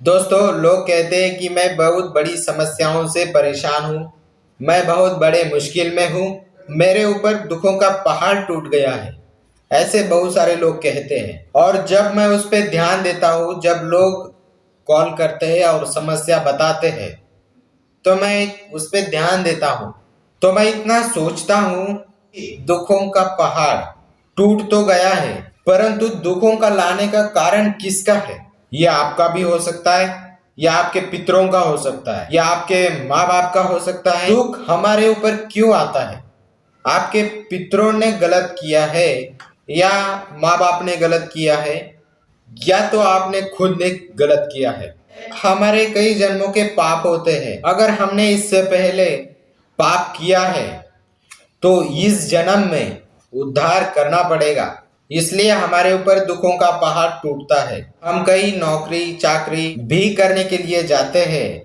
दोस्तों, लोग कहते हैं कि मैं बहुत बड़ी समस्याओं से परेशान हूँ। मैं बहुत बड़े मुश्किल में हूँ। मेरे ऊपर दुखों का पहाड़ टूट गया है। ऐसे बहुत सारे लोग कहते हैं और जब मैं उस पर ध्यान देता हूँ, जब लोग कॉल करते हैं और समस्या बताते हैं, तो मैं उस पर ध्यान देता हूँ। तो मैं इतना सोचता हूँ कि दुखों का पहाड़ टूट तो गया है, परंतु दुखों का लाने का कारण किसका है? ये आपका भी हो सकता है, या आपके पितरों का हो सकता है, या आपके माँ बाप का हो सकता है। दुख हमारे ऊपर क्यों आता है? आपके पितरों ने गलत किया है, या माँ बाप ने गलत किया है, या तो आपने खुद ने गलत किया है। हमारे कई जन्मों के पाप होते हैं। अगर हमने इससे पहले पाप किया है तो इस जन्म में उद्धार करना पड़ेगा। इसलिए हमारे ऊपर दुखों का पहाड़ टूटता है। हम कई नौकरी चाकरी भी करने के लिए जाते हैं,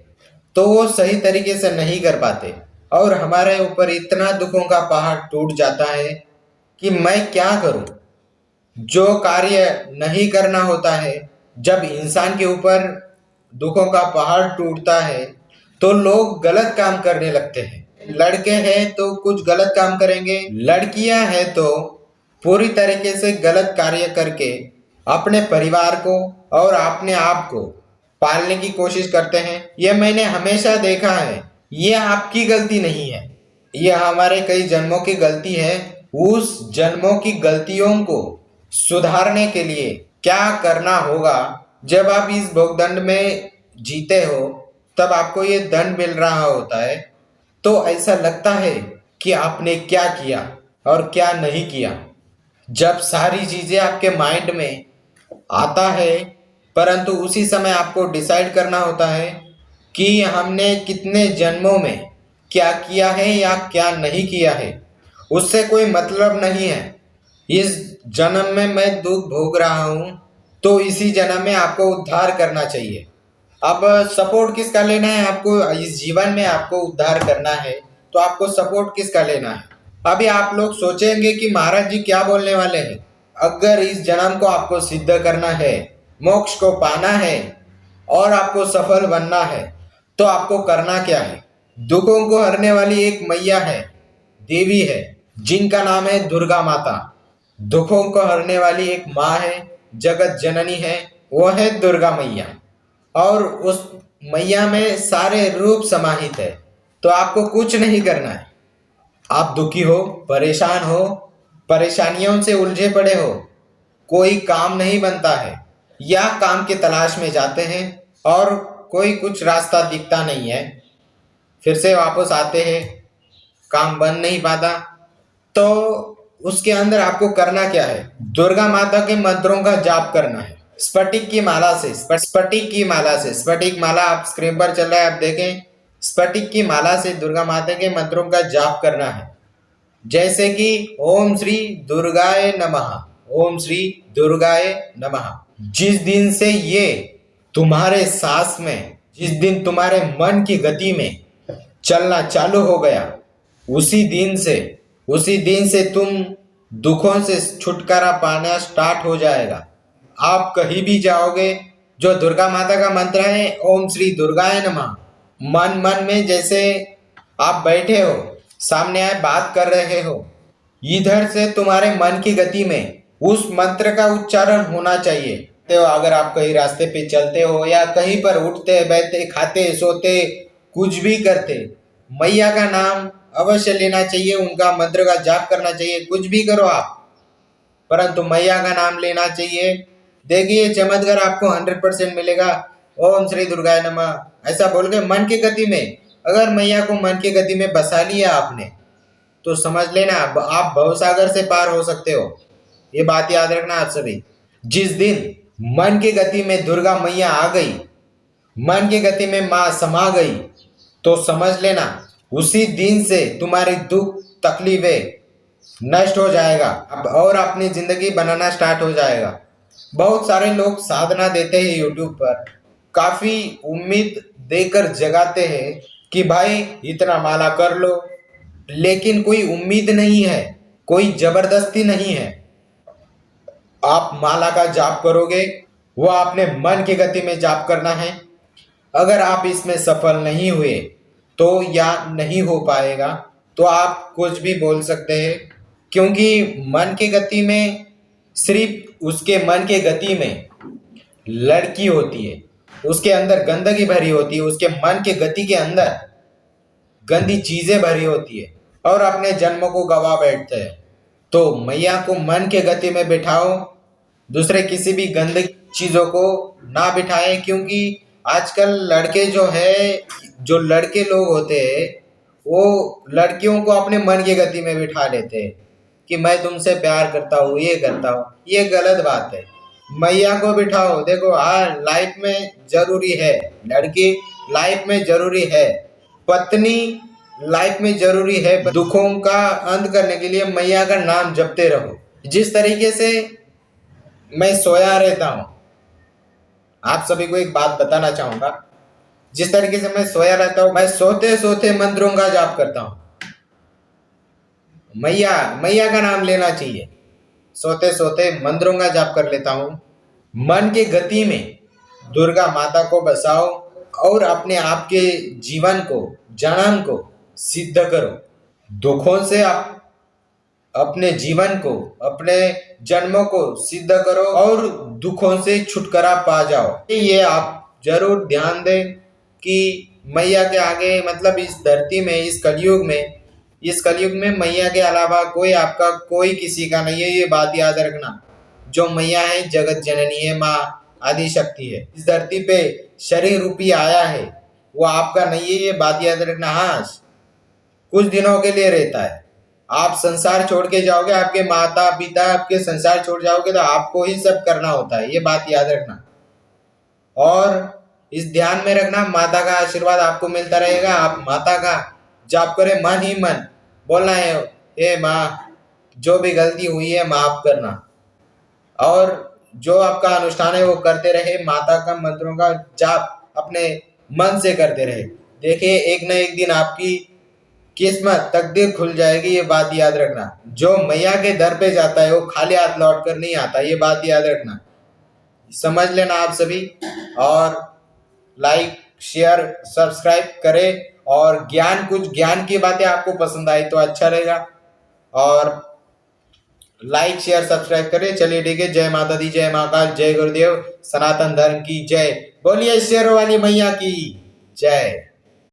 तो वो सही तरीके से नहीं कर पाते और हमारे ऊपर इतना दुखों का पहाड़ टूट जाता है कि मैं क्या करूं। जो कार्य नहीं करना होता है, जब इंसान के ऊपर दुखों का पहाड़ टूटता है तो लोग गलत काम करने लगते हैं। लड़के हैं तो कुछ गलत काम करेंगे, लड़कियां हैं तो पूरी तरीके से गलत कार्य करके अपने परिवार को और अपने आप को पालने की कोशिश करते हैं। ये मैंने हमेशा देखा है। ये आपकी गलती नहीं है, ये हमारे कई जन्मों की गलती है। उस जन्मों की गलतियों को सुधारने के लिए क्या करना होगा? जब आप इस भोगदंड में जीते हो, तब आपको ये दंड मिल रहा होता है, तो ऐसा लगता है कि आपने क्या किया और क्या नहीं किया। जब सारी चीजें आपके माइंड में आता है, परंतु उसी समय आपको डिसाइड करना होता है कि हमने कितने जन्मों में क्या किया है या क्या नहीं किया है। उससे कोई मतलब नहीं है। इस जन्म में मैं दुख भोग रहा हूँ, तो इसी जन्म में आपको उद्धार करना चाहिए। अब सपोर्ट किसका लेना है? आपको इस जीवन में आपको उद्धार करना है, तो आपको सपोर्ट किसका लेना है? अभी आप लोग सोचेंगे कि महाराज जी क्या बोलने वाले हैं। अगर इस जन्म को आपको सिद्ध करना है, मोक्ष को पाना है और आपको सफल बनना है, तो आपको करना क्या है? दुखों को हरने वाली एक मैया है, देवी है, जिनका नाम है दुर्गा माता। दुखों को हरने वाली एक माँ है, जगत जननी है, वो है दुर्गा मैया। और उस मैया में सारे रूप समाहित है। तो आपको कुछ नहीं करना है। आप दुखी हो, परेशान हो, परेशानियों से उलझे पड़े हो, कोई काम नहीं बनता है, या काम की तलाश में जाते हैं और कोई कुछ रास्ता दिखता नहीं है, फिर से वापस आते हैं, काम बन नहीं पाता, तो उसके अंदर आपको करना क्या है? दुर्गा माता के मंत्रों का जाप करना है। स्फटिक की माला से, स्फटिक की माला से, स्फटिक माला आप स्क्रीन पर चल रहा है, आप देखें। स्फटिक की माला से दुर्गा माता के मंत्रों का जाप करना है। जैसे कि ओम श्री दुर्गाय नमः, ओम श्री दुर्गाय नमः। जिस दिन से ये तुम्हारे सांस में, जिस दिन तुम्हारे मन की गति में चलना चालू हो गया, उसी दिन से तुम दुखों से छुटकारा पाना स्टार्ट हो जाएगा। आप कहीं भी जाओगे, जो दुर्गा माता का मंत्र है ओम श्री दुर्गाय नमः, मन मन में जैसे आप बैठे हो, सामने आए बात कर रहे हो, इधर से तुम्हारे मन की गति में उस मंत्र का उच्चारण होना चाहिए। तो अगर आप कहीं रास्ते पे चलते हो या कहीं पर उठते बैठते खाते सोते कुछ भी करते, मैया का नाम अवश्य लेना चाहिए, उनका मंत्र का जाप करना चाहिए। कुछ भी करो आप, परंतु मैया का नाम लेना चाहिए। देखिए चमत्कार आपको 100% मिलेगा। ओम श्री दुर्गाय नमः ऐसा बोल के मन की गति में, अगर मैया को मन की गति में बसा लिया आपने, तो समझ लेना आप भवसागर से पार हो सकते हो। ये बात याद रखना आप सभी। जिस दिन मन की गति में दुर्गा मैया आ गई, मन की गति में माँ समा गई, तो समझ लेना उसी दिन से तुम्हारी दुख तकलीफें नष्ट हो जाएगा और अपनी जिंदगी बनाना स्टार्ट हो जाएगा। बहुत सारे लोग साधना देते हैं यूट्यूब पर, काफी उम्मीद देकर जगाते हैं कि भाई इतना माला कर लो, लेकिन कोई उम्मीद नहीं है, कोई जबरदस्ती नहीं है। आप माला का जाप करोगे, वो अपने मन की गति में जाप करना है। अगर आप इसमें सफल नहीं हुए तो या नहीं हो पाएगा तो आप कुछ भी बोल सकते हैं, क्योंकि मन की गति में सिर्फ उसके मन के गति में लड़की होती है, उसके अंदर गंदगी भरी होती है, उसके मन के गति के अंदर गंदी चीजें भरी होती है और अपने जन्म को गवा बैठते हैं। तो मैया को मन के गति में बिठाओ, दूसरे किसी भी गंदी चीजों को ना बिठाएं, क्योंकि आजकल लड़के जो लड़के लोग होते हैं वो लड़कियों को अपने मन की गति में बिठा लेते हैं कि मैं तुमसे प्यार करता हूँ, ये करता हूँ। ये गलत बात है। मैया को बिठाओ। देखो, हाँ, लाइफ में जरूरी है, लड़की लाइफ में जरूरी है, पत्नी लाइफ में जरूरी है। दुखों का अंत करने के लिए मैया का नाम जपते रहो। जिस तरीके से मैं सोया रहता हूँ, आप सभी को एक बात बताना चाहूंगा। जिस तरीके से मैं सोया रहता हूँ, मैं सोते सोते मंत्रों का जाप करता हूँ। मैया मैया का नाम लेना चाहिए। सोते सोते मंत्रों का जाप कर लेता हूँ। मन के गति में दुर्गा माता को बसाओ और अपने आप के जीवन को, जन्म को सिद्ध करो। दुखों से आप अपने जीवन को, अपने जन्मों को सिद्ध करो और दुखों से छुटकारा पा जाओ। ये आप जरूर ध्यान दें कि मैया के आगे, मतलब इस धरती में, इस कलयुग में मैया के अलावा कोई आपका, कोई किसी का नहीं है। ये बात याद रखना। जो मैया है जगत जननी है, माँ आदि शक्ति है। इस धरती पे शरीर रूपी आया है, वो आपका नहीं है, ये बात याद रखना। हाँ, कुछ दिनों के लिए रहता है। आप संसार छोड़ के जाओगे, आपके माता पिता आपके संसार छोड़ जाओगे तो आपको ही सब करना होता है। ये बात याद रखना और इस ध्यान में रखना, माता का आशीर्वाद आपको मिलता रहेगा। आप माता का जाप करें, मन ही मन बोलना है, हे माँ, जो भी गलती हुई है माफ करना। और जो आपका अनुष्ठान है वो करते रहे, माता का मंत्रों का जाप अपने मन से करते रहे। देखिए, एक न एक दिन आपकी किस्मत, तकदीर खुल जाएगी। ये बात याद रखना। जो मैया के दर पे जाता है वो खाली हाथ लौट कर नहीं आता। ये बात याद रखना, समझ लेना आप सभी। और लाइक, शेयर, सब्सक्राइब करें। और कुछ ज्ञान की बातें आपको पसंद आई तो अच्छा रहेगा। और लाइक, शेयर, सब्सक्राइब करें। चलिए ठीक है। जय माता दी, जय महाकाल, जय गुरुदेव, सनातन धर्म की जय। बोलिए शेरों वाली मैया की जय।